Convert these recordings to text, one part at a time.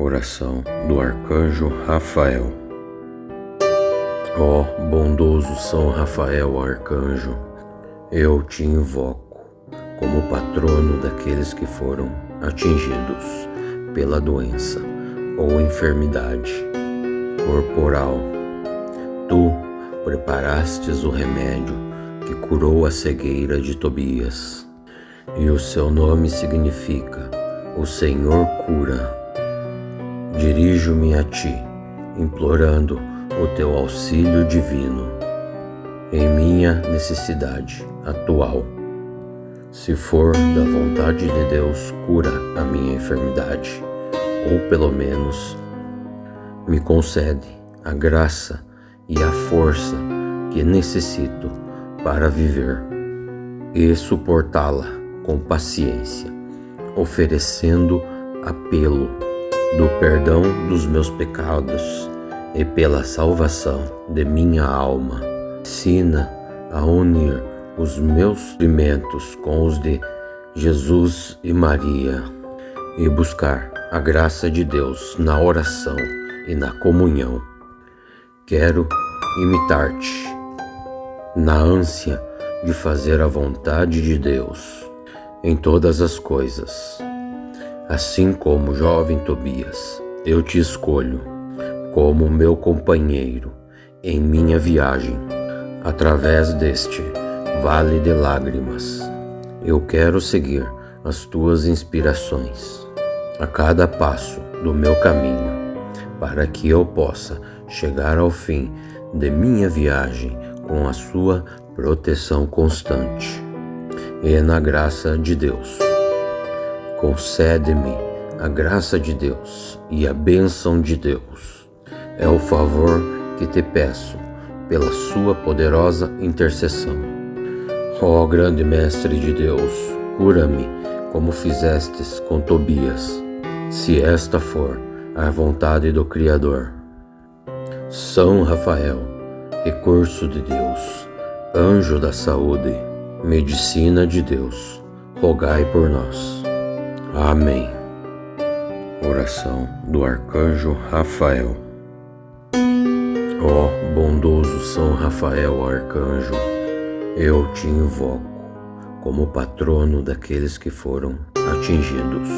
Oração do Arcanjo Rafael. Ó bondoso São Rafael Arcanjo, eu te invoco como patrono daqueles que foram atingidos pela doença ou enfermidade corporal. Tu preparastes o remédio que curou a cegueira de Tobias, e o seu nome significa: o Senhor cura. Dirijo-me a ti, implorando o teu auxílio divino em minha necessidade atual. Se for da vontade de Deus, cura a minha enfermidade, ou pelo menos me concede a graça e a força que necessito para viver e suportá-la com paciência, oferecendo apelo do perdão dos meus pecados e pela salvação de minha alma. Ensina a unir os meus sofrimentos com os de Jesus e Maria e buscar a graça de Deus na oração e na comunhão. Quero imitar-te na ânsia de fazer a vontade de Deus em todas as coisas. Assim como o jovem Tobias, eu te escolho como meu companheiro em minha viagem através deste vale de lágrimas. Eu quero seguir as tuas inspirações a cada passo do meu caminho, para que eu possa chegar ao fim de minha viagem com a sua proteção constante. E na graça de Deus, concede-me a graça de Deus e a bênção de Deus. É o favor que te peço pela sua poderosa intercessão. Ó grande Mestre de Deus, cura-me como fizestes com Tobias, se esta for a vontade do Criador. São Rafael, recurso de Deus, anjo da saúde, medicina de Deus, rogai por nós. Amém. Oração do Arcanjo Rafael. Ó bondoso São Rafael Arcanjo, eu te invoco como patrono daqueles que foram atingidos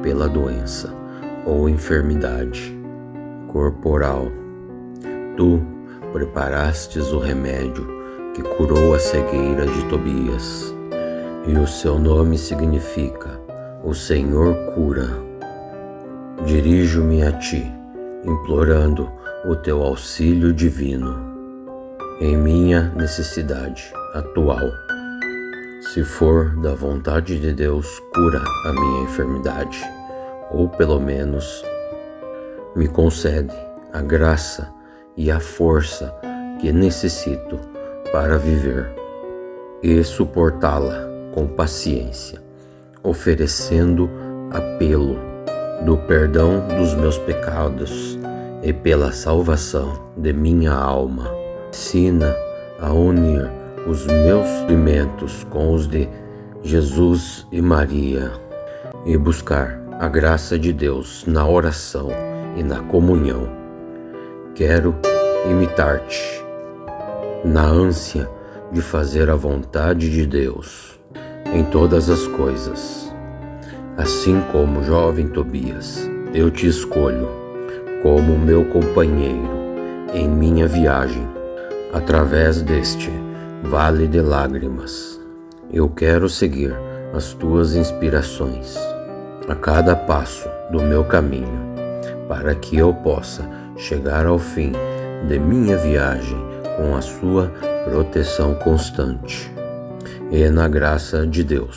pela doença ou enfermidade corporal. Tu preparastes o remédio que curou a cegueira de Tobias, e o seu nome significa: o Senhor cura. Dirijo-me a ti, implorando o teu auxílio divino em minha necessidade atual. Se for da vontade de Deus, cura a minha enfermidade, ou pelo menos me concede a graça e a força que necessito para viver e suportá-la com paciência, oferecendo apelo do perdão dos meus pecados e pela salvação de minha alma. Ensina a unir os meus sofrimentos com os de Jesus e Maria e buscar a graça de Deus na oração e na comunhão. Quero imitar-te na ânsia de fazer a vontade de Deus em todas as coisas. Assim como o jovem Tobias, eu te escolho como meu companheiro em minha viagem através deste vale de lágrimas. Eu quero seguir as tuas inspirações a cada passo do meu caminho, para que eu possa chegar ao fim de minha viagem com a sua proteção constante. E na graça de Deus,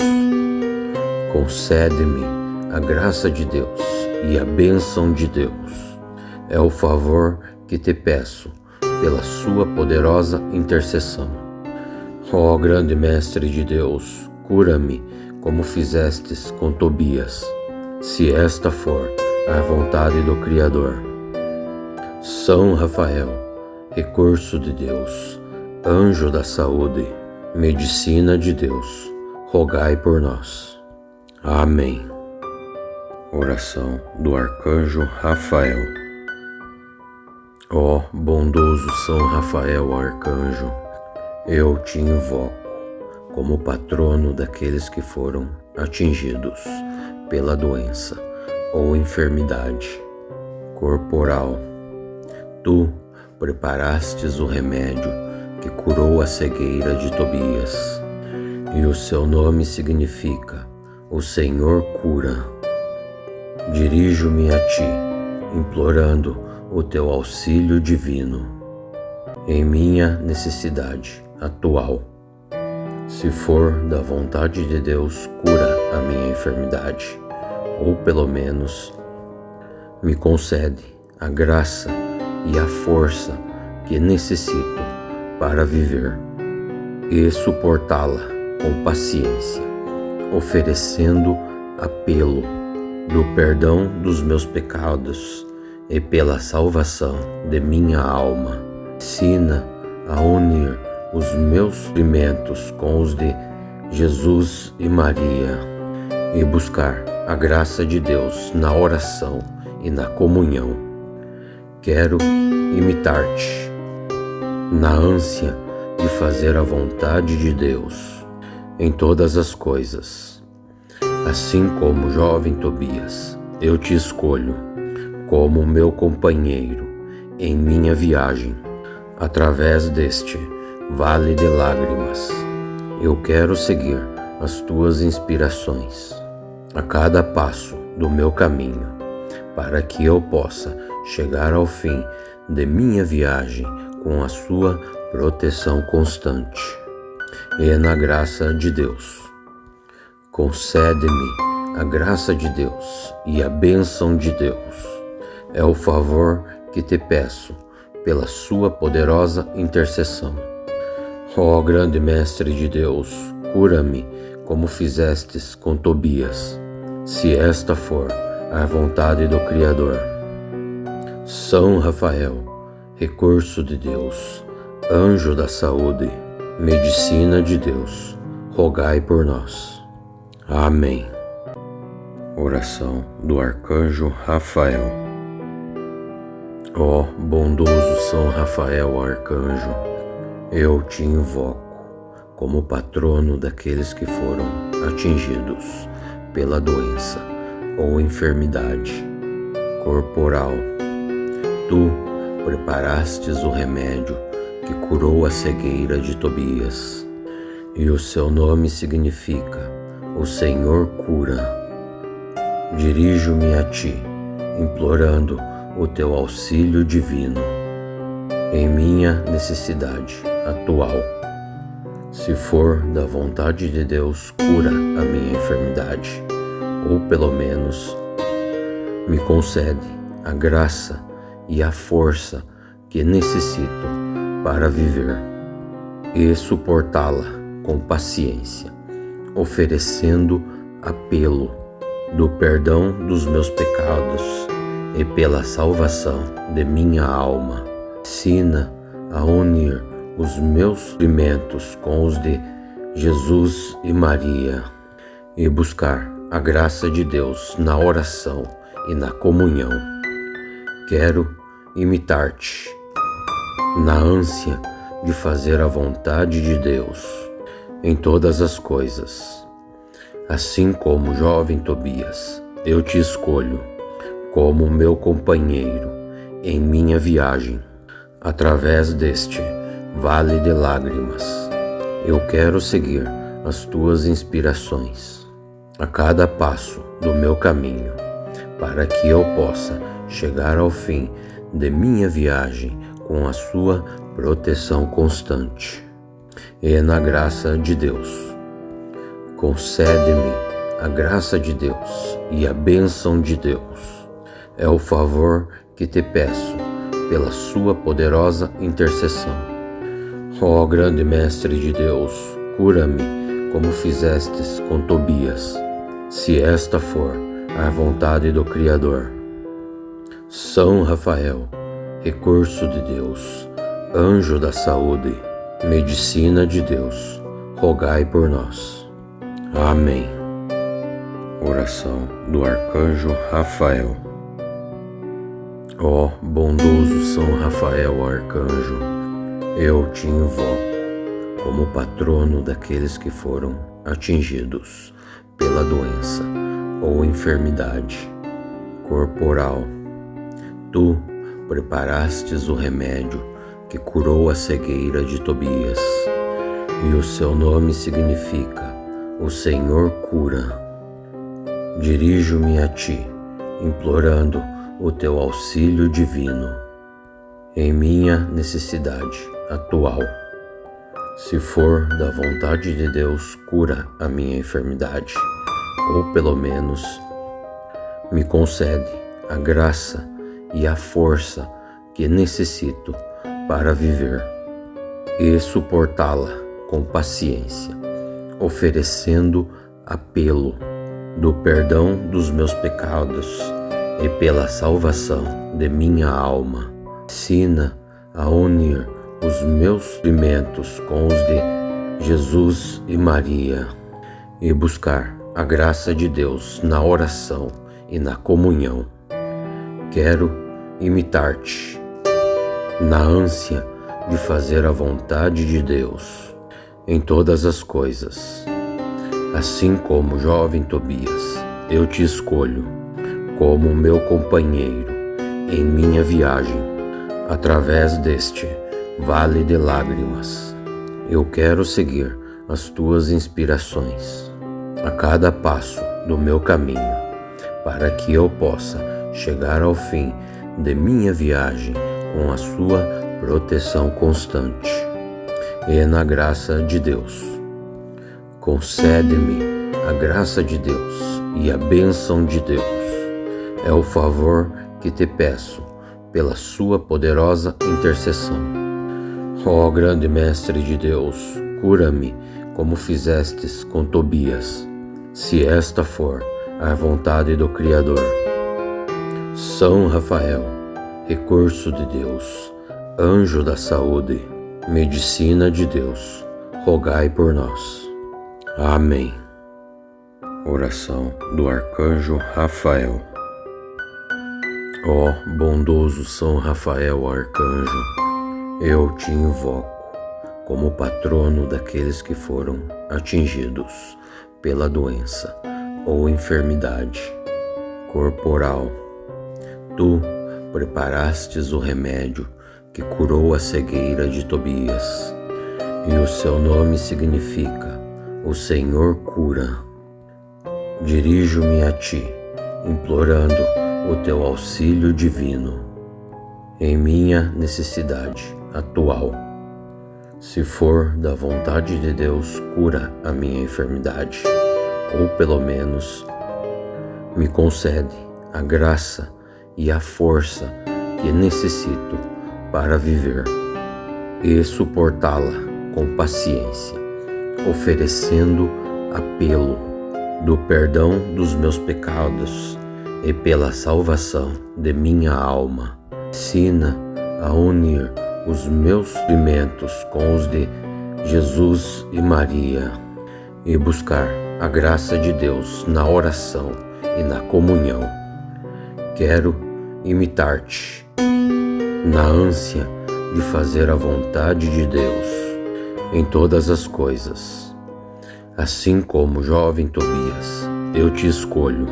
concede-me a graça de Deus e a bênção de Deus. É o favor que te peço pela sua poderosa intercessão. Ó grande Mestre de Deus, cura-me como fizestes com Tobias, se esta for a vontade do Criador. São Rafael, recurso de Deus, anjo da saúde, medicina de Deus, rogai por nós. Amém. Oração do Arcanjo Rafael. Ó bondoso São Rafael Arcanjo, eu te invoco como patrono daqueles que foram atingidos pela doença ou enfermidade corporal. Tu preparastes o remédio que curou a cegueira de Tobias, e o seu nome significa: o Senhor cura. Dirijo-me a ti, implorando o teu auxílio divino em minha necessidade atual. Se for da vontade de Deus, cura a minha enfermidade, ou pelo menos me concede a graça e a força que necessito para viver e suportá-la com paciência, oferecendo apelo do perdão dos meus pecados e pela salvação de minha alma. Ensina a unir os meus sofrimentos com os de Jesus e Maria e buscar a graça de Deus na oração e na comunhão. Quero imitar-te na ânsia de fazer a vontade de Deus em todas as coisas. Assim como o jovem Tobias, eu te escolho como meu companheiro em minha viagem através deste vale de lágrimas. Eu quero seguir as tuas inspirações a cada passo do meu caminho, para que eu possa chegar ao fim de minha viagem com a sua proteção constante. E na graça de Deus, concede-me a graça de Deus e a bênção de Deus. É o favor que te peço pela sua poderosa intercessão. Ó grande Mestre de Deus, cura-me como fizestes com Tobias, se esta for a vontade do Criador. São Rafael, recurso de Deus, anjo da saúde, medicina de Deus, rogai por nós. Amém. Oração do Arcanjo Rafael. Ó bondoso São Rafael Arcanjo, eu te invoco como patrono daqueles que foram atingidos pela doença ou enfermidade corporal. Tu preparastes o remédio que curou a cegueira de Tobias, e o seu nome significa: o Senhor cura. Dirijo-me a ti, implorando o teu auxílio divino em minha necessidade atual. Se for da vontade de Deus, cura a minha enfermidade, ou pelo menos me concede a graça e a força que necessito para viver e suportá-la com paciência, oferecendo apelo do perdão dos meus pecados e pela salvação de minha alma. Ensina a unir os meus sofrimentos com os de Jesus e Maria e buscar a graça de Deus na oração e na comunhão. Quero imitar-te na ânsia de fazer a vontade de Deus em todas as coisas. Assim como o jovem Tobias, eu te escolho como meu companheiro em minha viagem através deste vale de lágrimas. Eu quero seguir as tuas inspirações a cada passo do meu caminho, para que eu possa chegar ao fim de minha viagem com a sua proteção constante. E na graça de Deus, concede-me a graça de Deus e a bênção de Deus. É o favor que te peço pela sua poderosa intercessão. Ó grande Mestre de Deus, cura-me como fizestes com Tobias, se esta for a vontade do Criador. São Rafael, recurso de Deus, anjo da saúde, medicina de Deus, rogai por nós. Amém. Oração do arcanjo Rafael. Ó bondoso São Rafael arcanjo, eu te invoco como patrono daqueles que foram atingidos pela doença ou enfermidade corporal. Tu preparastes o remédio que curou a cegueira de Tobias, e o seu nome significa: o Senhor cura. Dirijo-me a ti, implorando o teu auxílio divino em minha necessidade atual. Se for da vontade de Deus, cura a minha enfermidade, ou pelo menos me concede a graça e a força que necessito para viver e suportá-la com paciência, oferecendo apelo do perdão dos meus pecados e pela salvação de minha alma. Ensina a unir os meus sofrimentos com os de Jesus e Maria e buscar a graça de Deus na oração e na comunhão. Quero imitar-te na ânsia de fazer a vontade de Deus em todas as coisas. Assim como o jovem Tobias, eu te escolho como meu companheiro em minha viagem através deste vale de lágrimas. Eu quero seguir as tuas inspirações a cada passo do meu caminho, para que eu possa chegar ao fim de minha viagem com a sua proteção constante. E na graça de Deus, concede-me a graça de Deus e a bênção de Deus. É o favor que te peço pela sua poderosa intercessão. Ó grande Mestre de Deus, cura-me como fizestes com Tobias, se esta for a vontade do Criador. São Rafael, recurso de Deus, anjo da saúde, medicina de Deus, rogai por nós. Amém. Oração do arcanjo Rafael. Ó bondoso São Rafael arcanjo, eu te invoco como patrono daqueles que foram atingidos pela doença ou enfermidade corporal. Tu preparastes o remédio que curou a cegueira de Tobias, e o seu nome significa: o Senhor cura. Dirijo-me a ti, implorando o teu auxílio divino em minha necessidade atual. Se for da vontade de Deus, cura a minha enfermidade, ou pelo menos me concede a graça e a força que necessito para viver e suportá-la com paciência, oferecendo apelo do perdão dos meus pecados e pela salvação de minha alma. Ensina a unir os meus sofrimentos com os de Jesus e Maria e buscar a graça de Deus na oração e na comunhão. Quero imitar-te na ânsia de fazer a vontade de Deus em todas as coisas. Assim como o jovem Tobias, eu te escolho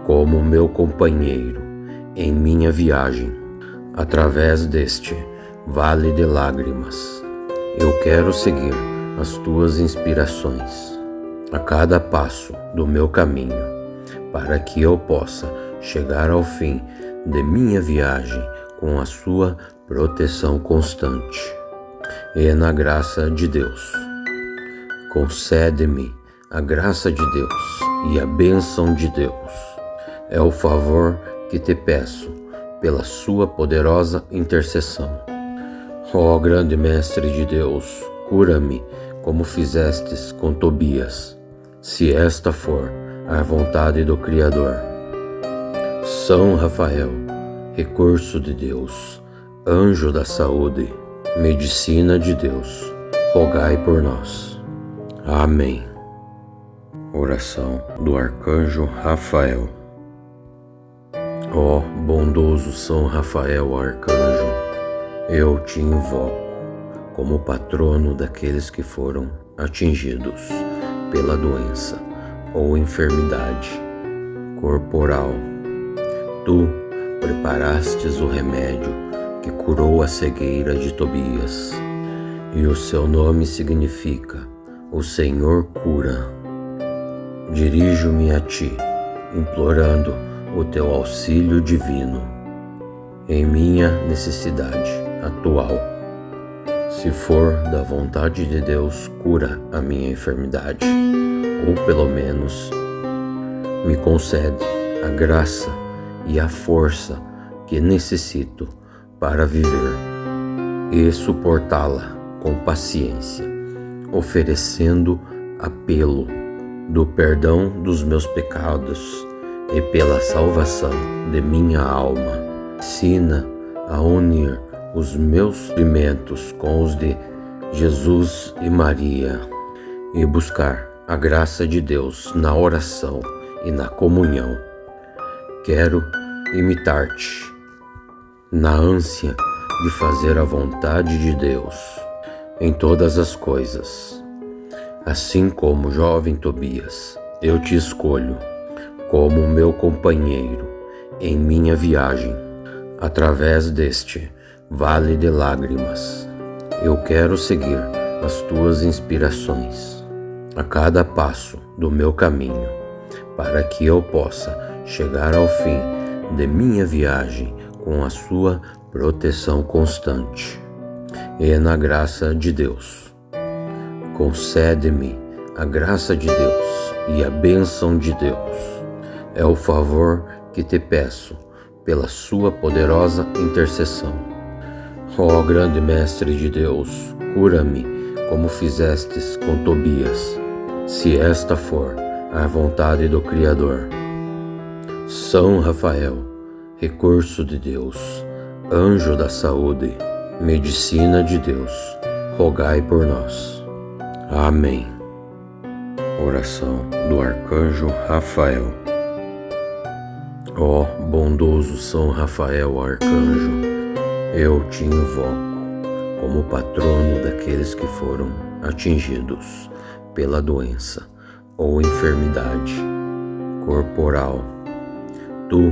como meu companheiro em minha viagem através deste vale de lágrimas. Eu quero seguir as tuas inspirações a cada passo do meu caminho, para que eu possa chegar ao fim de minha viagem com a sua proteção constante. E na graça de Deus, concede-me a graça de Deus e a bênção de Deus. É o favor que te peço pela sua poderosa intercessão. Ó grande Mestre de Deus, cura-me como fizestes com Tobias, se esta for a vontade do Criador. São Rafael, recurso de Deus, anjo da saúde, medicina de Deus, rogai por nós. Amém. Oração do arcanjo Rafael. Ó bondoso São Rafael Arcanjo, eu te invoco como patrono daqueles que foram atingidos pela doença ou enfermidade corporal. Tu preparastes o remédio que curou a cegueira de Tobias, e o seu nome significa: o Senhor cura. Dirijo-me a ti, implorando o teu auxílio divino em minha necessidade atual. Se for da vontade de Deus, cura a minha enfermidade, ou pelo menos me concede a graça e a força que necessito para viver e suportá-la com paciência, oferecendo apelo do perdão dos meus pecados e pela salvação de minha alma. Ensina a unir os meus sofrimentos com os de Jesus e Maria e buscar a graça de Deus na oração e na comunhão. Quero imitar-te na ânsia de fazer a vontade de Deus em todas as coisas. Assim como o jovem Tobias, eu te escolho como meu companheiro em minha viagem através deste vale de lágrimas. Eu quero seguir as tuas inspirações a cada passo do meu caminho, para que eu possa chegar ao fim de minha viagem com a sua proteção constante. E na graça de Deus, concede-me a graça de Deus e a bênção de Deus. É o favor que te peço pela sua poderosa intercessão. Ó grande Mestre de Deus, cura-me como fizestes com Tobias, se esta for a vontade do Criador. São Rafael, recurso de Deus, anjo da saúde, medicina de Deus, rogai por nós. Amém. Oração do Arcanjo Rafael. Ó bondoso São Rafael Arcanjo, eu te invoco como patrono daqueles que foram atingidos pela doença ou enfermidade corporal. Tu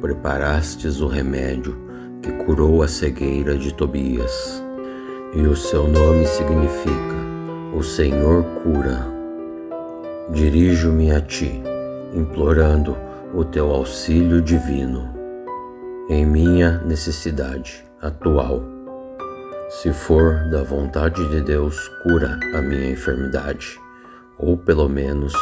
preparastes o remédio que curou a cegueira de Tobias, e o seu nome significa: o Senhor cura. Dirijo-me a ti, implorando o teu auxílio divino em minha necessidade atual. Se for da vontade de Deus, cura a minha enfermidade, ou pelo menos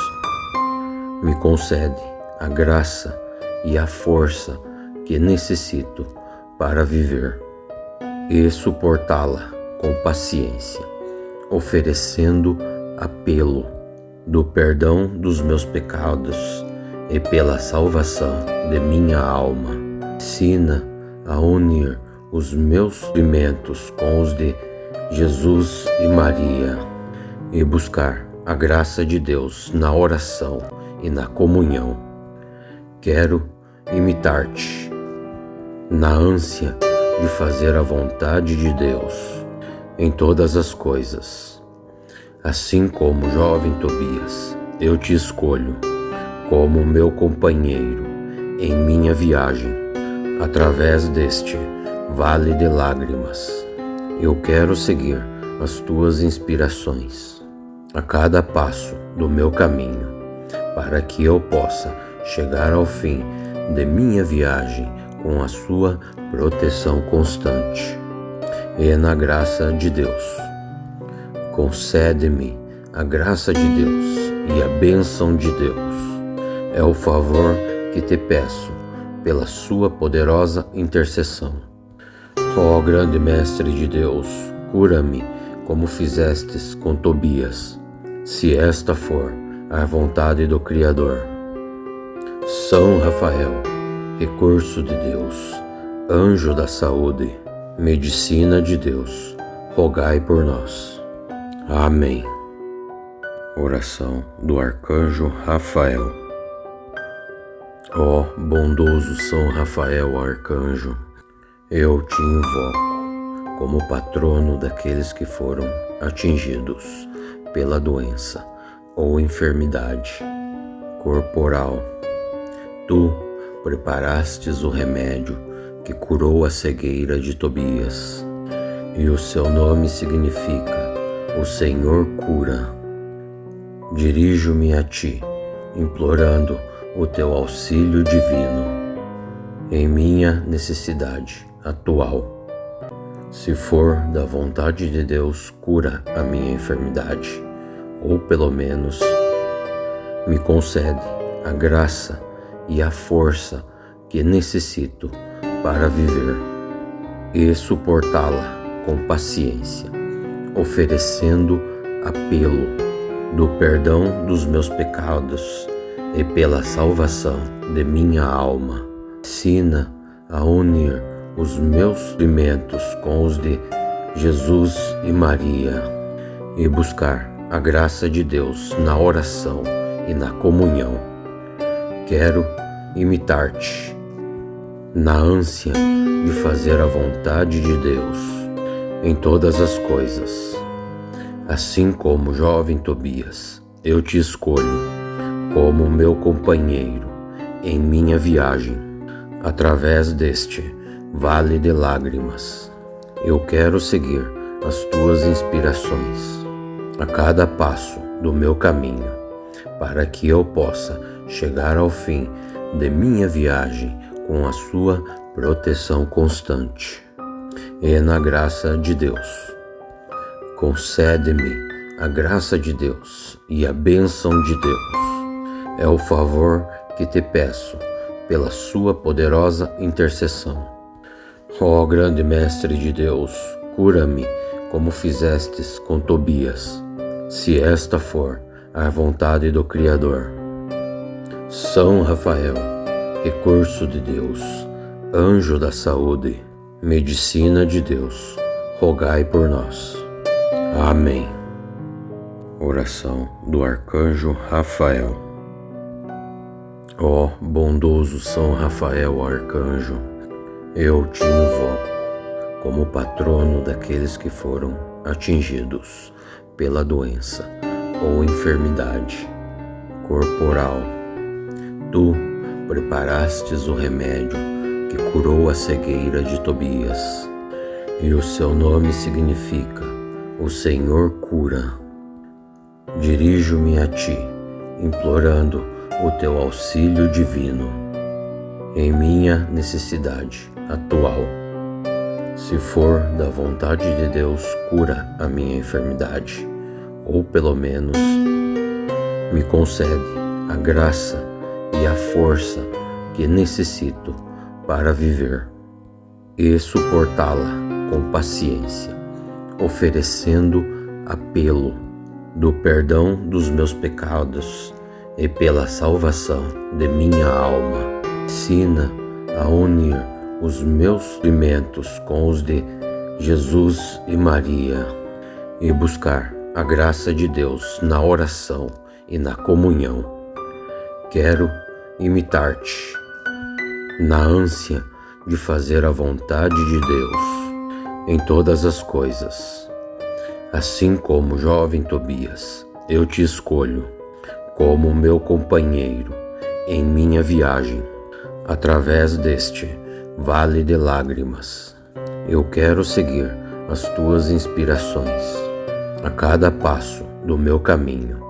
me concede a graça e a força que necessito para viver e suportá-la com paciência, oferecendo apelo do perdão dos meus pecados e pela salvação de minha alma. Ensina a unir os meus sofrimentos com os de Jesus e Maria e buscar a graça de Deus na oração e na comunhão. Quero imitar-te na ânsia de fazer a vontade de Deus em todas as coisas. Assim como o jovem Tobias, eu te escolho como meu companheiro em minha viagem através deste vale de lágrimas. Eu quero seguir as tuas inspirações a cada passo do meu caminho, para que eu possa chegar ao fim de minha viagem com a sua proteção constante. E na graça de Deus, concede-me a graça de Deus e a bênção de Deus. É o favor que te peço pela sua poderosa intercessão. Ó grande Mestre de Deus, cura-me como fizestes com Tobias, se esta for a vontade do Criador. São Rafael, recurso de Deus, anjo da saúde, medicina de Deus, rogai por nós. Amém. Oração do Arcanjo Rafael. Ó bondoso São Rafael Arcanjo, eu te invoco como patrono daqueles que foram atingidos pela doença ou enfermidade corporal. Tu preparastes o remédio que curou a cegueira de Tobias, e o seu nome significa: o Senhor cura. Dirijo-me a ti, implorando o teu auxílio divino em minha necessidade atual. Se for da vontade de Deus, cura a minha enfermidade, ou pelo menos me concede a graça e a força que necessito para viver e suportá-la com paciência, oferecendo apelo do perdão dos meus pecados e pela salvação de minha alma. Ensina a unir os meus sofrimentos com os de Jesus e Maria e buscar a graça de Deus na oração e na comunhão. Quero imitar-te na ânsia de fazer a vontade de Deus em todas as coisas. Assim como o jovem Tobias, eu te escolho como meu companheiro em minha viagem através deste vale de lágrimas. Eu quero seguir as tuas inspirações a cada passo do meu caminho, para que eu possa chegar ao fim de minha viagem com a sua proteção constante. E na graça de Deus, concede-me a graça de Deus e a bênção de Deus. É o favor que te peço pela sua poderosa intercessão. Ó grande Mestre de Deus, cura-me como fizestes com Tobias, se esta for a vontade do Criador. São Rafael, recurso de Deus, anjo da saúde, medicina de Deus, rogai por nós. Amém. Oração do Arcanjo Rafael. Ó bondoso São Rafael Arcanjo, eu te invoco como patrono daqueles que foram atingidos pela doença ou enfermidade corporal. Tu preparastes o remédio que curou a cegueira de Tobias, e o seu nome significa: o Senhor cura. Dirijo-me a ti, implorando o teu auxílio divino em minha necessidade atual. Se for da vontade de Deus, cura a minha enfermidade, ou pelo menos me concede a graça e a força que necessito para viver e suportá-la com paciência, oferecendo apelo do perdão dos meus pecados e pela salvação de minha alma. Ensina a unir os meus sofrimentos com os de Jesus e Maria e buscar a graça de Deus na oração e na comunhão. Quero imitar-te na ânsia de fazer a vontade de Deus em todas as coisas. Assim como o jovem Tobias, eu te escolho como meu companheiro em minha viagem através deste vale de lágrimas. Eu quero seguir as tuas inspirações a cada passo do meu caminho,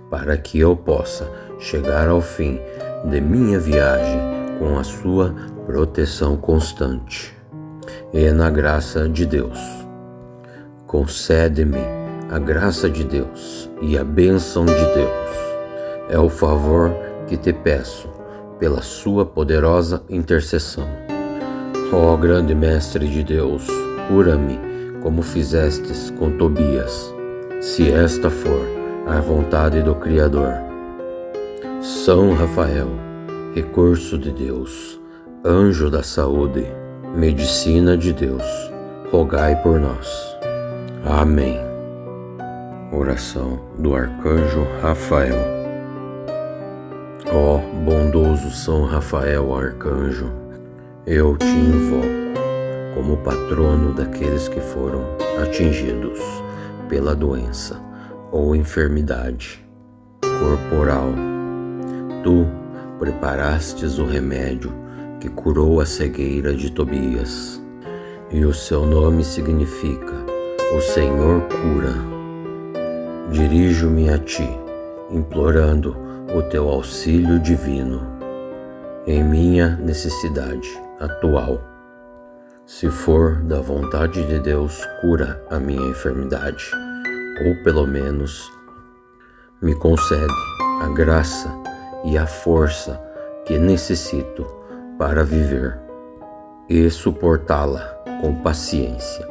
para que eu possa chegar ao fim de minha viagem com a sua proteção constante. E na graça de Deus, concede-me a graça de Deus e a bênção de Deus. É o favor que te peço pela sua poderosa intercessão. Ó grande Mestre de Deus, cura-me como fizestes com Tobias, se esta for a vontade do Criador. São Rafael, recurso de Deus, anjo da saúde, medicina de Deus, rogai por nós. Amém. Oração do Arcanjo Rafael. Ó bondoso São Rafael Arcanjo, eu te invoco como patrono daqueles que foram atingidos pela doença ou enfermidade corporal. Tu preparastes o remédio que curou a cegueira de Tobias, e o seu nome significa: o Senhor cura. Dirijo-me a ti, implorando o teu auxílio divino em minha necessidade atual. Se for da vontade de Deus, cura a minha enfermidade, ou pelo menos me concede a graça e a força que necessito para viver e suportá-la com paciência,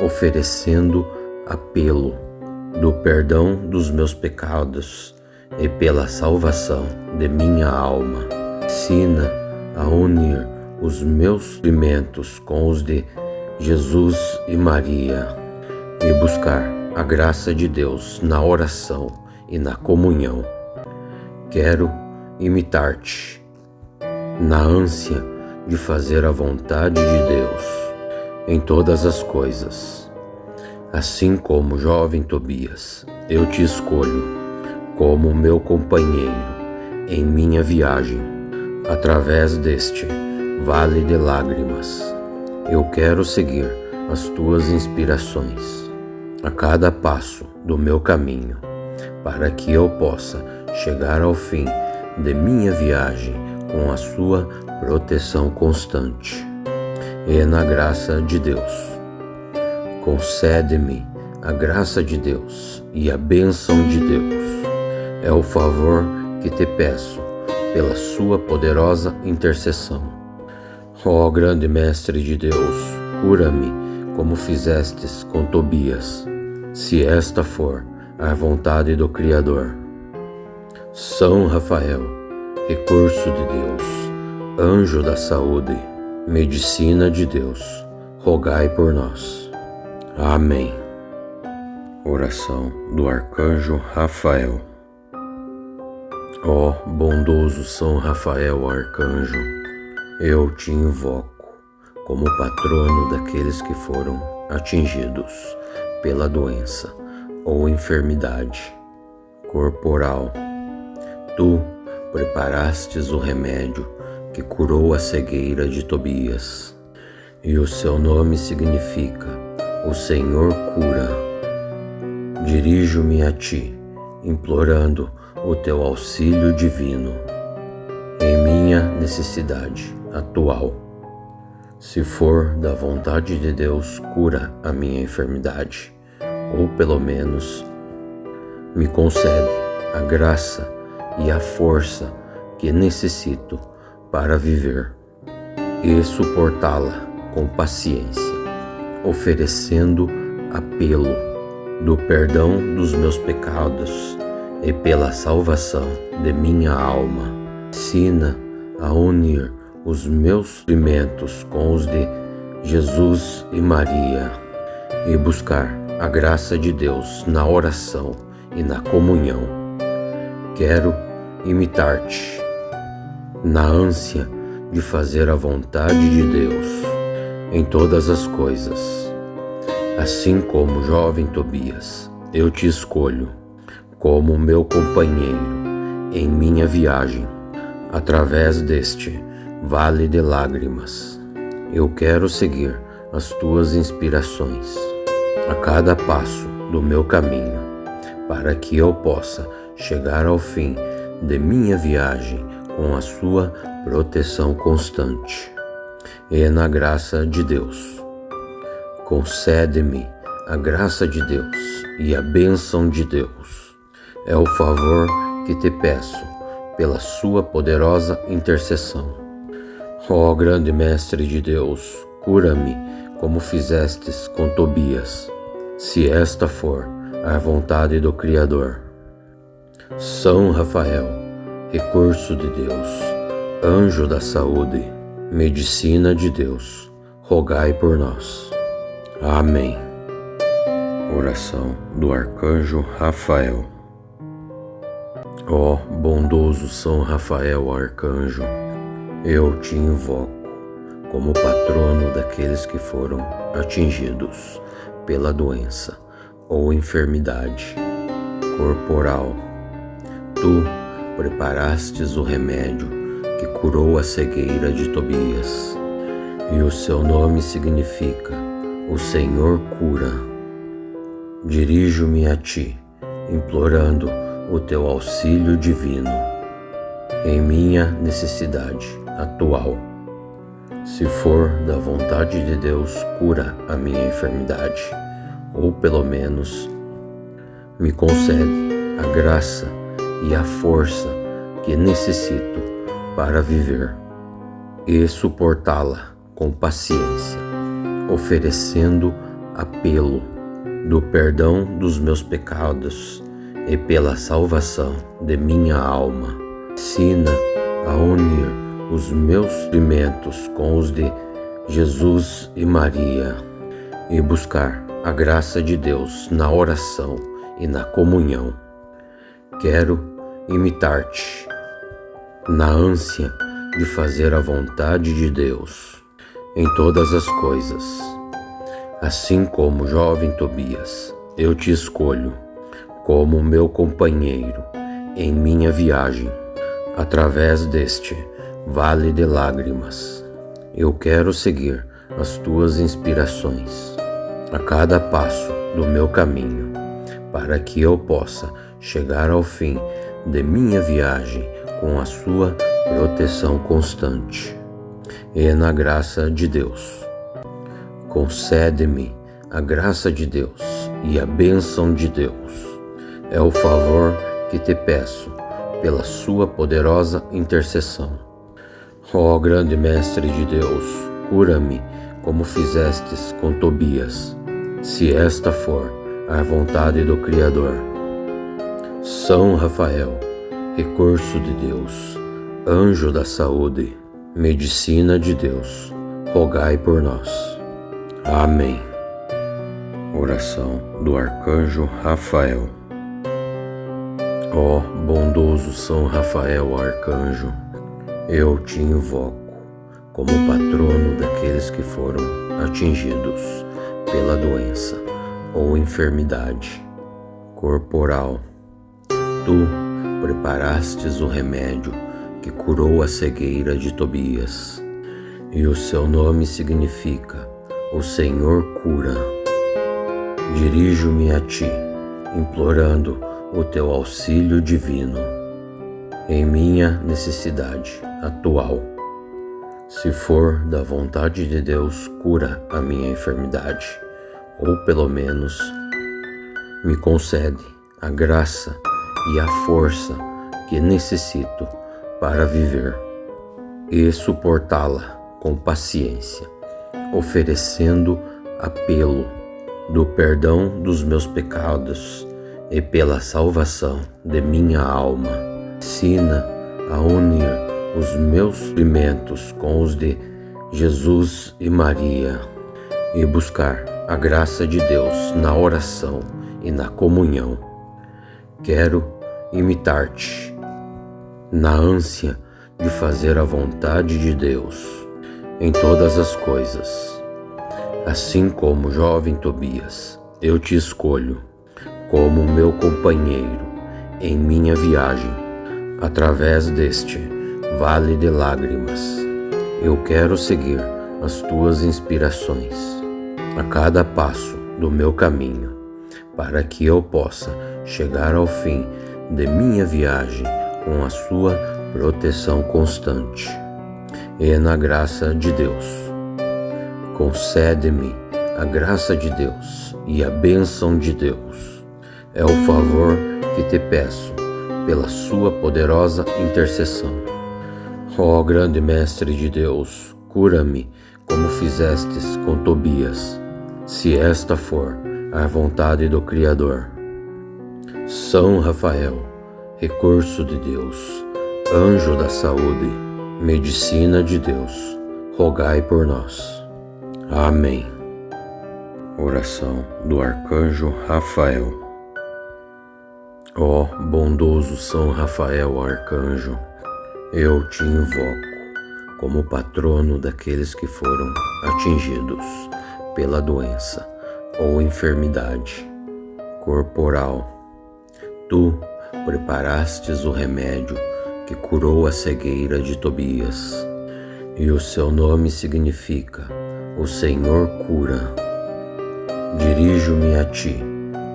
oferecendo apelo do perdão dos meus pecados e pela salvação de minha alma. Ensina a unir os meus sofrimentos com os de Jesus e Maria e buscar a graça de Deus na oração e na comunhão. Quero imitar-te na ânsia de fazer a vontade de Deus em todas as coisas. Assim como o jovem Tobias, eu te escolho como meu companheiro em minha viagem através deste vale de lágrimas. Eu quero seguir as tuas inspirações a cada passo do meu caminho, para que eu possa chegar ao fim de minha viagem com a sua proteção constante. E na graça de Deus, concede-me a graça de Deus e a bênção de Deus. É o favor que te peço pela sua poderosa intercessão. Ó grande Mestre de Deus, cura-me como fizestes com Tobias, se esta for a vontade do Criador. São Rafael, recurso de Deus, anjo da saúde, medicina de Deus, rogai por nós. Amém. Oração do Arcanjo Rafael. Ó bondoso São Rafael Arcanjo, eu te invoco como patrono daqueles que foram atingidos pela doença ou enfermidade corporal. Tu preparastes o remédio que curou a cegueira de Tobias, e o seu nome significa: o Senhor cura. Dirijo-me a ti, implorando o teu auxílio divino em minha necessidade atual. Se for da vontade de Deus, cura a minha enfermidade, ou pelo menos me concede a graça e a força que necessito para viver e suportá-la com paciência, oferecendo apelo do perdão dos meus pecados e pela salvação de minha alma. Ensina a unir os meus sofrimentos com os de Jesus e Maria e buscar a graça de Deus na oração e na comunhão. Quero imitar-te na ânsia de fazer a vontade de Deus em todas as coisas. Assim como o jovem Tobias, eu te escolho como meu companheiro em minha viagem através deste vale de lágrimas. Eu quero seguir as tuas inspirações a cada passo do meu caminho, para que eu possa chegar ao fim de minha viagem com a sua proteção constante. E na graça de Deus, concede-me a graça de Deus e a bênção de Deus. É o favor que te peço pela sua poderosa intercessão. Ó grande Mestre de Deus, cura-me como fizestes com Tobias, se esta for a vontade do Criador. São Rafael, recurso de Deus, anjo da saúde, medicina de Deus, rogai por nós. Amém. Oração do Arcanjo Rafael. Ó bondoso São Rafael Arcanjo, eu te invoco como patrono daqueles que foram atingidos pela doença ou enfermidade corporal. Tu preparastes o remédio que curou a cegueira de Tobias, e o seu nome significa: o Senhor cura. Dirijo-me a ti, implorando o teu auxílio divino em minha necessidade atual. Se for da vontade de Deus, cura a minha enfermidade, ou pelo menos me concede a graça e a força que necessito para viver e suportá-la com paciência, oferecendo apelo do perdão dos meus pecados e pela salvação de minha alma. Ensina a unir os meus sofrimentos com os de Jesus e Maria e buscar a graça de Deus na oração e na comunhão. Quero imitar-te na ânsia de fazer a vontade de Deus em todas as coisas. Assim como o jovem Tobias, eu te escolho como meu companheiro em minha viagem através deste vale de lágrimas. Eu quero seguir as tuas inspirações a cada passo do meu caminho, para que eu possa chegar ao fim de minha viagem com a sua proteção constante. E na graça de Deus, concede-me a graça de Deus e a bênção de Deus. É o favor que te peço pela sua poderosa intercessão. Ó grande Mestre de Deus, cura-me como fizestes com Tobias, se esta for a vontade do Criador. São Rafael, recurso de Deus, anjo da saúde, medicina de Deus, rogai por nós. Amém. Oração do Arcanjo Rafael. Ó bondoso São Rafael Arcanjo, eu te invoco como patrono daqueles que foram atingidos pela doença ou enfermidade corporal. Tu preparastes o remédio que curou a cegueira de Tobias, e o seu nome significa: o Senhor cura. Dirijo-me a ti, implorando o teu auxílio divino em minha necessidade atual. Se for da vontade de Deus, cura a minha enfermidade, ou pelo menos me concede a graça e a força que necessito para viver e suportá-la com paciência, oferecendo apelo do perdão dos meus pecados e pela salvação de minha alma. Ensina a unir os meus sofrimentos com os de Jesus e Maria e buscar a graça de Deus na oração e na comunhão. Quero imitar-te na ânsia de fazer a vontade de Deus em todas as coisas. Assim como o jovem Tobias, eu te escolho como meu companheiro em minha viagem através deste vale de lágrimas. Eu quero seguir as tuas inspirações a cada passo do meu caminho, para que eu possa chegar ao fim de minha viagem com a sua proteção constante. E na graça de Deus, concede-me a graça de Deus e a bênção de Deus. É o favor que te peço pela sua poderosa intercessão. Ó grande Mestre de Deus, cura-me como fizestes com Tobias, se esta for a vontade do Criador. São Rafael, recurso de Deus, anjo da saúde, medicina de Deus, rogai por nós. Amém. Oração do Arcanjo Rafael. Ó bondoso São Rafael Arcanjo, eu te invoco como patrono daqueles que foram atingidos pela doença ou enfermidade corporal. Tu preparastes o remédio que curou a cegueira de Tobias, e o seu nome significa: o Senhor cura. Dirijo-me a ti,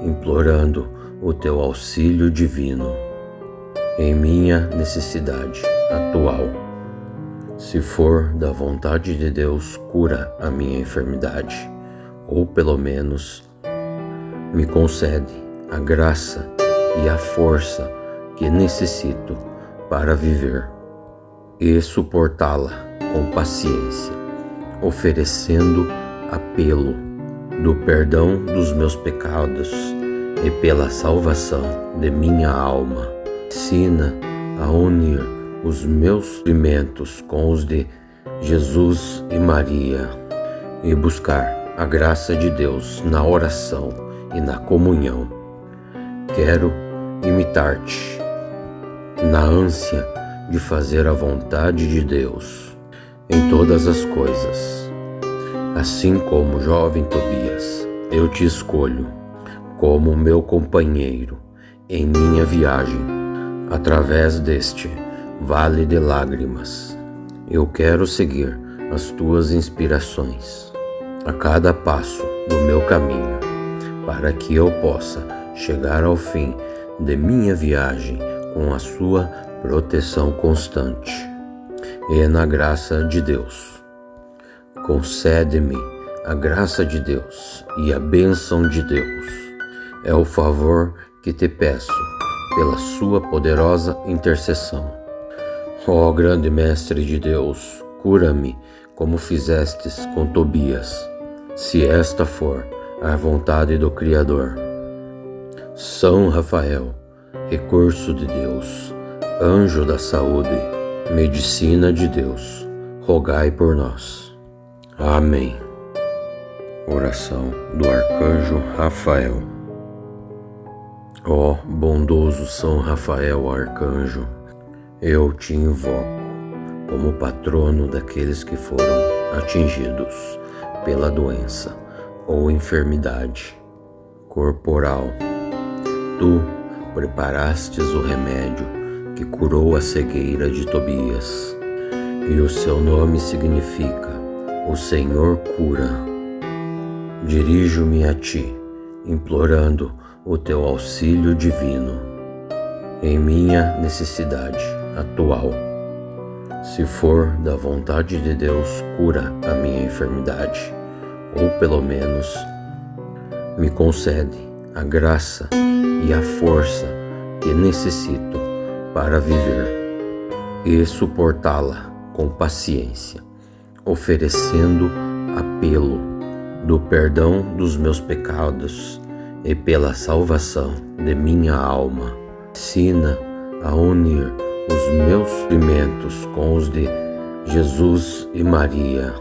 implorando o teu auxílio divino em minha necessidade atual. Se for da vontade de Deus, cura a minha enfermidade, ou pelo menos me concede a graça e a força que necessito para viver e suportá-la com paciência, oferecendo apelo do perdão dos meus pecados e pela salvação de minha alma. Ensina a unir os meus sofrimentos com os de Jesus e Maria e buscar a graça de Deus na oração e na comunhão. Quero imitar-te na ânsia de fazer a vontade de Deus em todas as coisas. Assim como o jovem Tobias, eu te escolho como meu companheiro em minha viagem através deste vale de lágrimas. Eu quero seguir as tuas inspirações a cada passo do meu caminho, para que eu possa chegar ao fim de minha viagem com a sua proteção constante. E na graça de Deus, concede-me a graça de Deus e a bênção de Deus. É o favor que te peço pela sua poderosa intercessão. Ó grande Mestre de Deus, cura-me como fizestes com Tobias, se esta for a vontade do Criador. São Rafael, recurso de Deus, anjo da saúde, medicina de Deus, rogai por nós. Amém. Oração do Arcanjo Rafael. Ó bondoso São Rafael Arcanjo, eu te invoco como patrono daqueles que foram atingidos pela doença ou enfermidade corporal. Tu preparastes o remédio que curou a cegueira de Tobias, e o seu nome significa: o Senhor cura. Dirijo-me a ti, implorando o teu auxílio divino em minha necessidade atual. Se for da vontade de Deus, cura a minha enfermidade, ou pelo menos me concede a graça e a força que necessito para viver e suportá-la com paciência, oferecendo apelo do perdão dos meus pecados e pela salvação de minha alma. Ensina a unir os meus sofrimentos com os de Jesus e Maria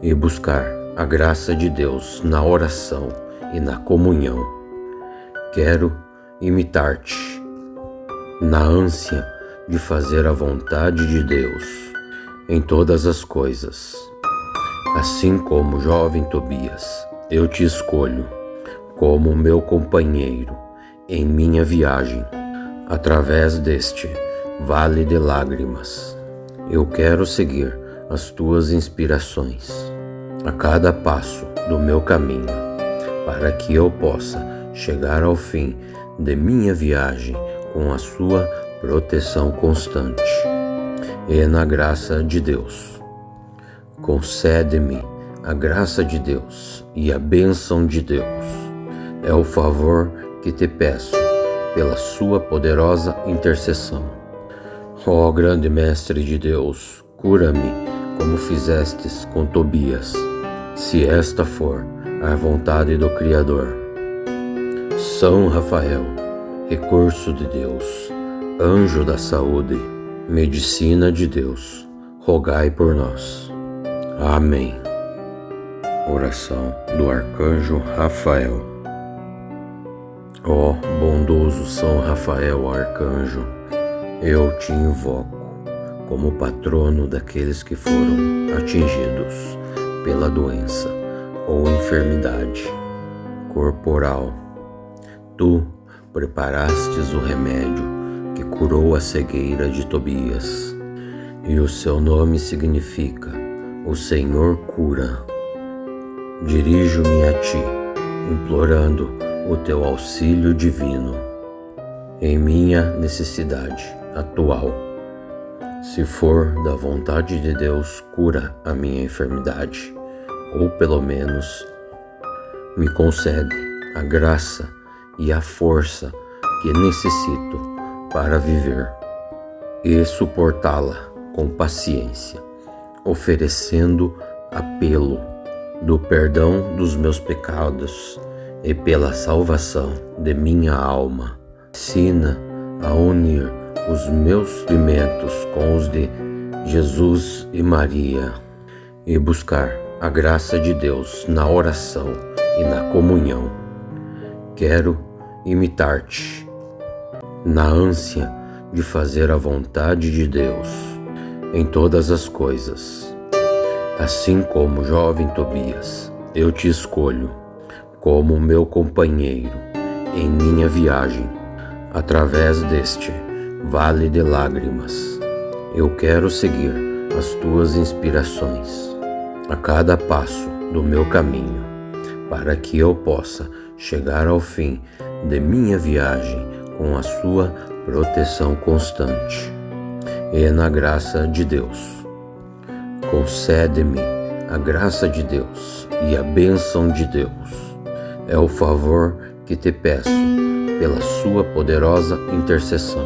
e buscar a graça de Deus na oração e na comunhão. Quero imitar-te na ânsia de fazer a vontade de Deus em todas as coisas. Assim como o jovem Tobias, eu te escolho como meu companheiro em minha viagem através deste vale de lágrimas. Eu quero seguir as tuas inspirações a cada passo do meu caminho, para que eu possa chegar ao fim de minha viagem com a sua proteção constante. E na graça de Deus, concede-me a graça de Deus e a bênção de Deus. É o favor que te peço pela sua poderosa intercessão. Ó grande Mestre de Deus, cura-me como fizestes com Tobias, se esta for a vontade do Criador. São Rafael, recurso de Deus, anjo da saúde, medicina de Deus, rogai por nós. Amém. Oração do Arcanjo Rafael. Ó bondoso São Rafael Arcanjo, eu te invoco como patrono daqueles que foram atingidos pela doença ou enfermidade corporal. Tu preparastes o remédio que curou a cegueira de Tobias, e o seu nome significa: o Senhor cura. Dirijo-me a ti, implorando o teu auxílio divino em minha necessidade atual. Se for da vontade de Deus, cura a minha enfermidade, ou pelo menos me concede a graça e a força que necessito para viver e suportá-la com paciência, oferecendo apelo do perdão dos meus pecados e pela salvação de minha alma. Ensina a unir os meus sofrimentos com os de Jesus e Maria e buscar a graça de Deus na oração e na comunhão. Quero imitar-te na ânsia de fazer a vontade de Deus em todas as coisas. Assim como o jovem Tobias, eu te escolho como meu companheiro em minha viagem através deste vale de lágrimas. Eu quero seguir as tuas inspirações a cada passo do meu caminho, para que eu possa chegar ao fim de minha viagem com a sua proteção constante. E na graça de Deus, concede-me a graça de Deus e a bênção de Deus. É o favor que te peço pela sua poderosa intercessão.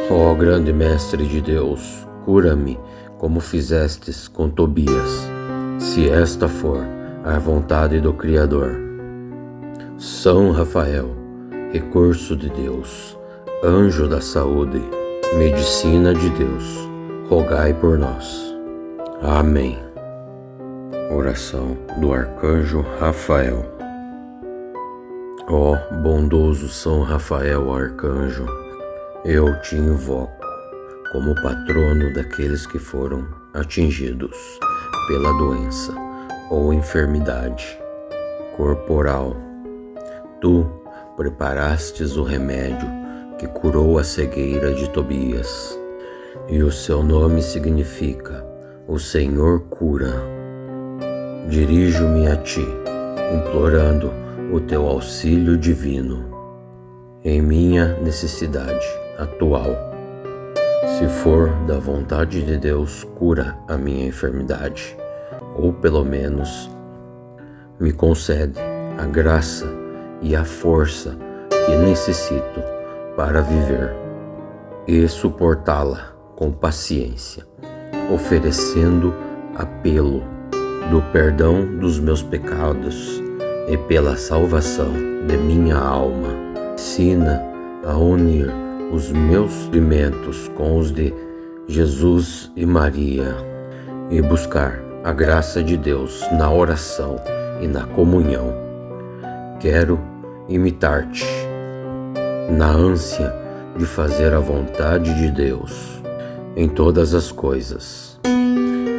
Ó grande Mestre de Deus, cura-me como fizestes com Tobias, se esta for a vontade do Criador. São Rafael, recurso de Deus, anjo da saúde, medicina de Deus, rogai por nós. Amém. Oração do Arcanjo Rafael. Ó bondoso São Rafael Arcanjo, eu te invoco como patrono daqueles que foram atingidos pela doença ou enfermidade corporal. Tu preparastes o remédio que curou a cegueira de Tobias, e o seu nome significa: o Senhor cura. Dirijo-me a ti, implorando o teu auxílio divino em minha necessidade atual. Se for da vontade de Deus, cura a minha enfermidade, ou pelo menos me concede a graça e a força que necessito para viver e suportá-la com paciência, oferecendo apelo do perdão dos meus pecados e pela salvação de minha alma. Ensina a unir os meus sofrimentos com os de Jesus e Maria e buscar a graça de Deus na oração e na comunhão. Quero imitar-te na ânsia de fazer a vontade de Deus em todas as coisas.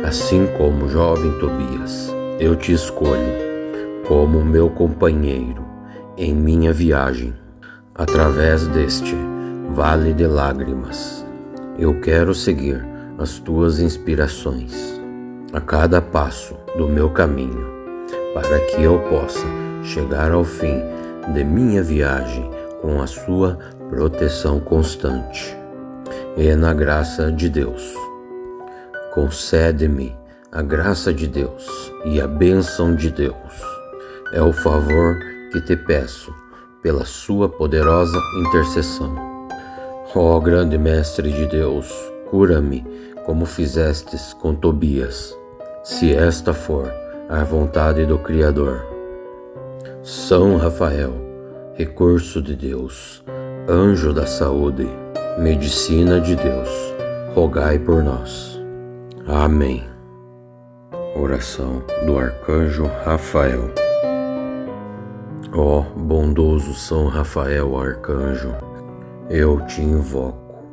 Assim como o jovem Tobias, eu te escolho como meu companheiro em minha viagem através deste vale de lágrimas. Eu quero seguir as tuas inspirações a cada passo do meu caminho, para que eu possa chegar ao fim de minha viagem com a sua proteção constante. E na graça de Deus, concede-me a graça de Deus e a bênção de Deus. É o favor que te peço pela sua poderosa intercessão. Ó grande Mestre de Deus, cura-me como fizestes com Tobias, se esta for a vontade do Criador. São Rafael, recurso de Deus, anjo da saúde, medicina de Deus, rogai por nós. Amém. Oração do Arcanjo Rafael. Ó bondoso São Rafael Arcanjo, eu te invoco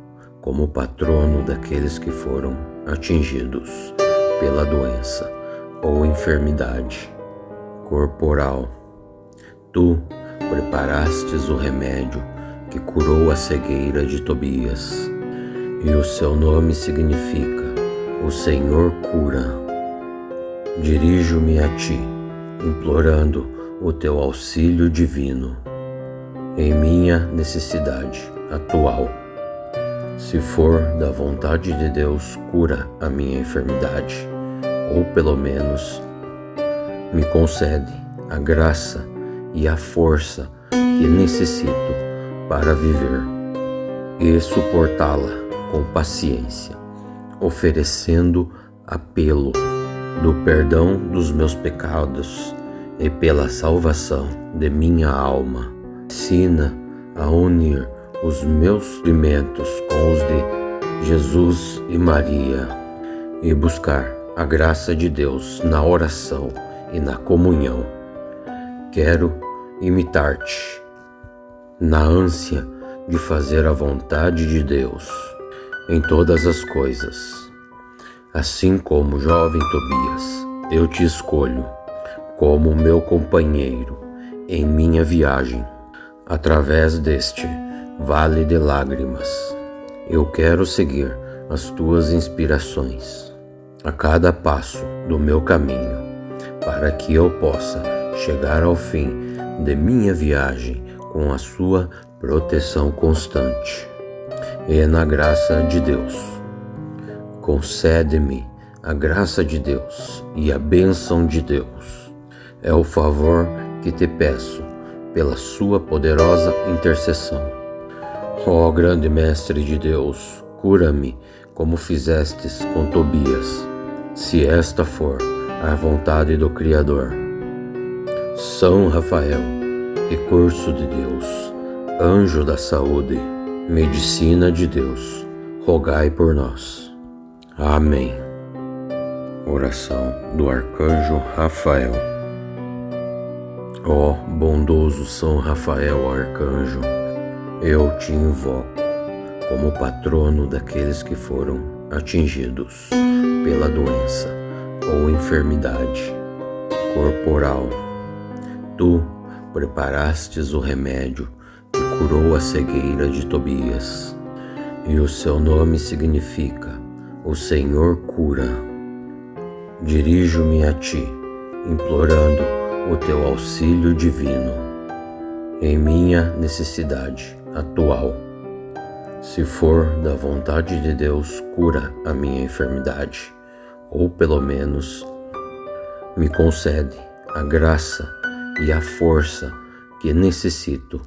como patrono daqueles que foram atingidos pela doença ou enfermidade corporal. Tu preparastes o remédio que curou a cegueira de Tobias, e o seu nome significa: o Senhor cura. Dirijo-me a ti, implorando o teu auxílio divino em minha necessidade atual. Se for da vontade de Deus, cura a minha enfermidade, ou pelo menos me concede a graça e a força que necessito para viver e suportá-la com paciência, oferecendo apelo do perdão dos meus pecados e pela salvação de minha alma. Ensina a unir os meus sofrimentos com os de Jesus e Maria e buscar a graça de Deus na oração e na comunhão. Quero imitar-te na ânsia de fazer a vontade de Deus em todas as coisas. Assim como o jovem Tobias, eu te escolho como meu companheiro em minha viagem através deste vale de lágrimas. Eu quero seguir as tuas inspirações a cada passo do meu caminho, para que eu possa chegar ao fim de minha viagem com a sua proteção constante. E na graça de Deus, concede-me a graça de Deus e a bênção de Deus. É o favor que te peço pela sua poderosa intercessão. Ó grande Mestre de Deus, cura-me como fizestes com Tobias, se esta for a vontade do Criador. São Rafael, recurso de Deus, anjo da saúde, medicina de Deus, rogai por nós. Amém. Oração do Arcanjo Rafael. Ó bondoso São Rafael Arcanjo, eu te invoco como patrono daqueles que foram atingidos pela doença ou enfermidade corporal. Tu preparastes o remédio que curou a cegueira de Tobias, e o seu nome significa: o Senhor cura. Dirijo-me a ti, implorando o teu auxílio divino em minha necessidade atual. Se for da vontade de Deus, cura a minha enfermidade, ou pelo menos me concede a graça e a força que necessito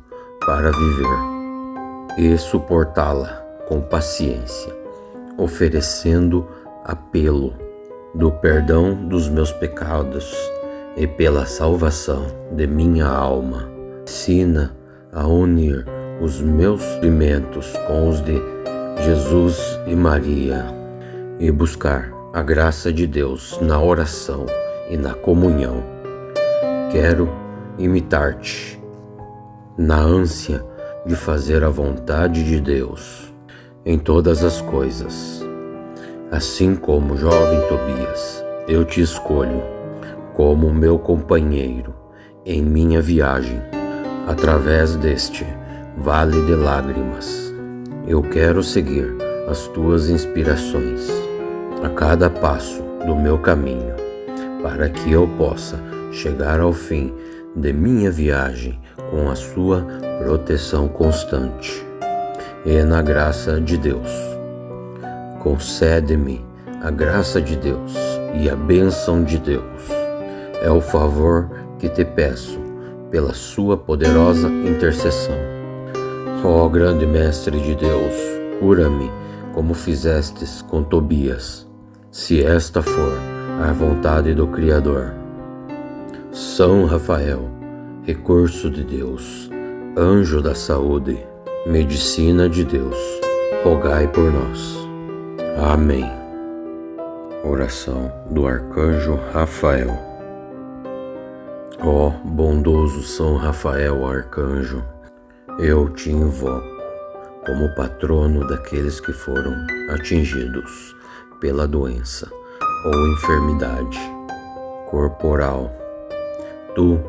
para viver e suportá-la com paciência, oferecendo apelo do perdão dos meus pecados e pela salvação de minha alma. Ensina a unir os meus sofrimentos com os de Jesus e Maria e buscar a graça de Deus na oração e na comunhão. Quero imitar-te na ânsia de fazer a vontade de Deus em todas as coisas. Assim como o jovem Tobias, eu te escolho como meu companheiro em minha viagem através deste vale de lágrimas. Eu quero seguir as tuas inspirações a cada passo do meu caminho, para que eu possa chegar ao fim de minha viagem com a sua proteção constante. E na graça de Deus, concede-me a graça de Deus e a bênção de Deus. É o favor que te peço pela sua poderosa intercessão. Ó grande Mestre de Deus, cura-me como fizestes com Tobias, se esta for a vontade do Criador. São Rafael, recurso de Deus, anjo da saúde, medicina de Deus, rogai por nós. Amém. Oração do Arcanjo Rafael. Ó bondoso São Rafael Arcanjo, eu te invoco como patrono daqueles que foram atingidos pela doença ou enfermidade corporal. Tu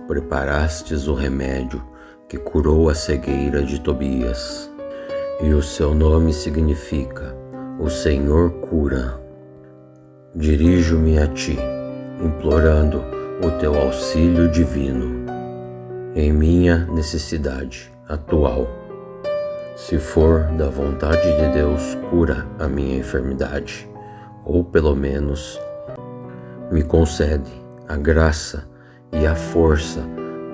preparastes o remédio que curou a cegueira de Tobias, e o seu nome significa: o Senhor cura. Dirijo-me a ti, implorando o teu auxílio divino em minha necessidade atual. Se for da vontade de Deus, cura a minha enfermidade, ou pelo menos me concede a graça e a força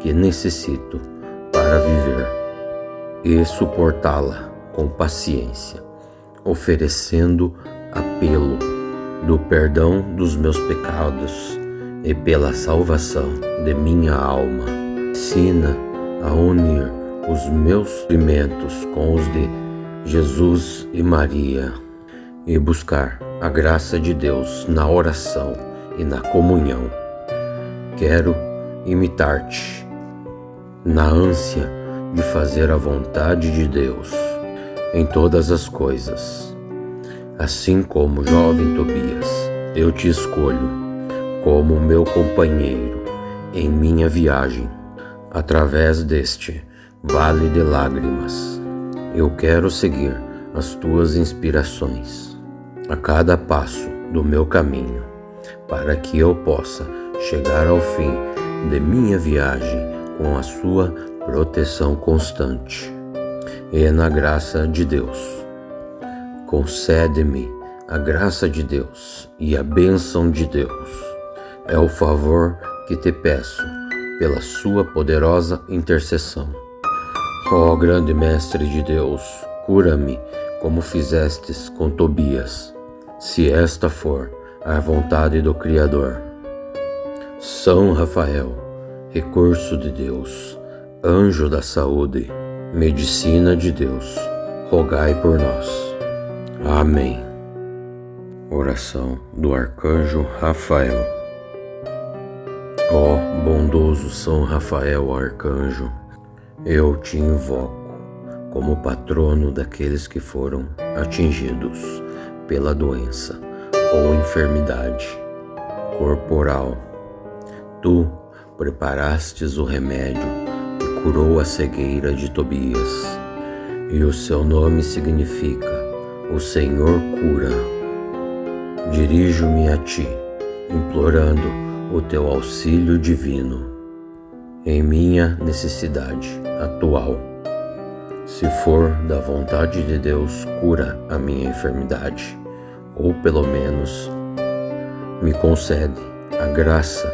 que necessito para viver e suportá-la com paciência, oferecendo apelo do perdão dos meus pecados e pela salvação de minha alma. Ensina a unir os meus sofrimentos com os de Jesus e Maria e buscar a graça de Deus na oração e na comunhão. Quero imitar-te na ânsia de fazer a vontade de Deus em todas as coisas. Assim como o jovem Tobias, eu te escolho como meu companheiro em minha viagem através deste vale de lágrimas. Eu quero seguir as tuas inspirações a cada passo do meu caminho, para que eu possa chegar ao fim de minha viagem com a sua proteção constante. E na graça de Deus, concede-me a graça de Deus e a bênção de Deus. É o favor que te peço pela sua poderosa intercessão. Ó grande Mestre de Deus, cura-me como fizestes com Tobias, se esta for a vontade do Criador. São Rafael, recurso de Deus, anjo da saúde, medicina de Deus, rogai por nós. Amém. Oração do Arcanjo Rafael. Ó bondoso São Rafael Arcanjo, eu te invoco como patrono daqueles que foram atingidos pela doença ou enfermidade corporal. Tu preparastes o remédio que curou a cegueira de Tobias, e o seu nome significa: o Senhor cura. Dirijo-me a ti, implorando o teu auxílio divino em minha necessidade atual. Se for da vontade de Deus, cura a minha enfermidade, ou pelo menos me concede a graça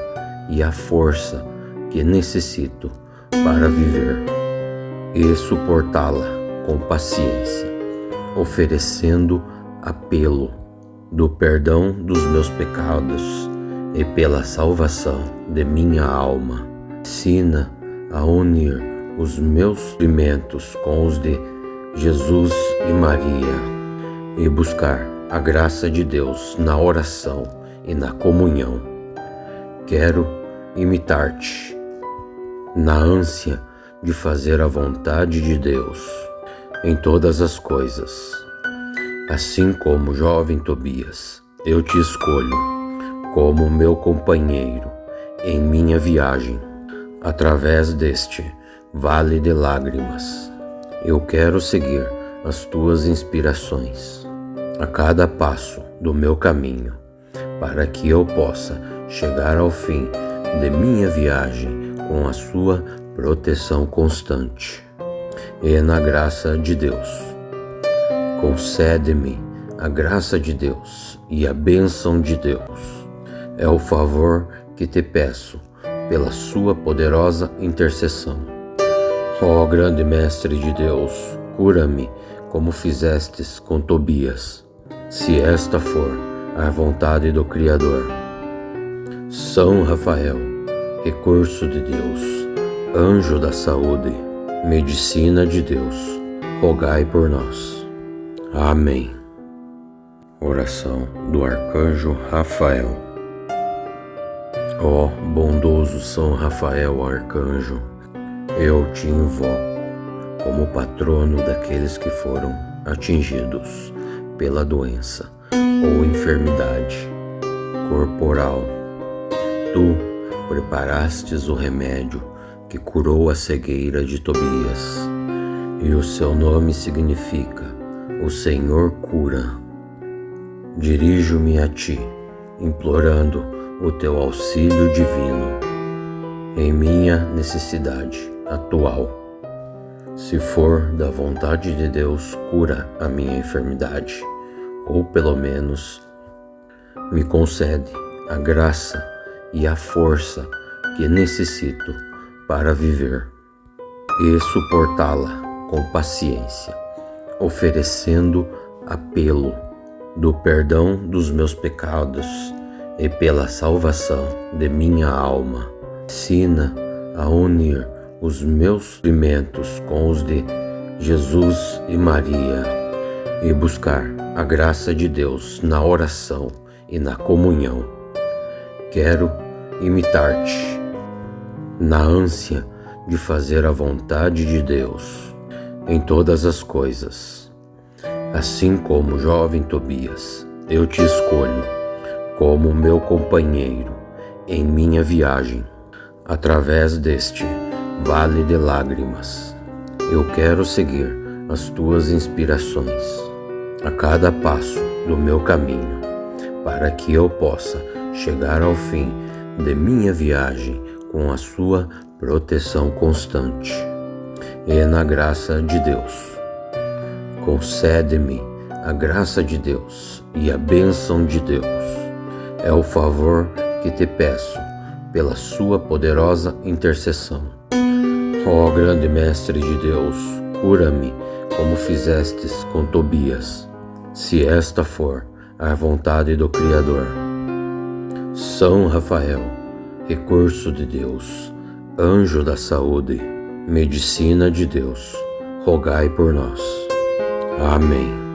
e a força que necessito para viver e suportá-la com paciência, oferecendo apelo do perdão dos meus pecados e pela salvação de minha alma. Ensina a unir os meus sofrimentos com os de Jesus e Maria e buscar a graça de Deus na oração e na comunhão. Quero imitar-te na ânsia de fazer a vontade de Deus em todas as coisas. Assim como o jovem Tobias, eu te escolho como meu companheiro em minha viagem através deste vale de lágrimas. Eu quero seguir as tuas inspirações a cada passo do meu caminho, para que eu possa chegar ao fim de minha viagem com a sua proteção constante. E na graça de Deus, concede-me a graça de Deus e a bênção de Deus. É o favor que te peço pela sua poderosa intercessão. Ó grande Mestre de Deus, cura-me como fizestes com Tobias, se esta for a vontade do Criador. São Rafael, recurso de Deus, anjo da saúde, medicina de Deus, rogai por nós. Amém. Oração do Arcanjo Rafael. Ó bondoso São Rafael Arcanjo, eu te invoco como patrono daqueles que foram atingidos pela doença ou enfermidade corporal. Tu preparastes o remédio que curou a cegueira de Tobias, e o seu nome significa: o Senhor cura. Dirijo-me a ti, implorando o teu auxílio divino em minha necessidade atual. Se for da vontade de Deus, cura a minha enfermidade, ou pelo menos me concede a graça e a força que necessito para viver e suportá-la com paciência, oferecendo apelo do perdão dos meus pecados e pela salvação de minha alma. Ensina a unir os meus sofrimentos com os de Jesus e Maria e buscar a graça de Deus na oração e na comunhão. Quero imitar-te na ânsia de fazer a vontade de Deus em todas as coisas. Assim como o jovem Tobias, eu te escolho como meu companheiro em minha viagem através deste vale de lágrimas. Eu quero seguir as tuas inspirações a cada passo do meu caminho, para que eu possa chegar ao fim de minha viagem com a sua proteção constante. E na graça de Deus, concede-me a graça de Deus e a bênção de Deus. É o favor que te peço pela sua poderosa intercessão. Ó grande Mestre de Deus, cura-me como fizestes com Tobias, se esta for a vontade do Criador. São Rafael, recurso de Deus, anjo da saúde, medicina de Deus, rogai por nós. Amém.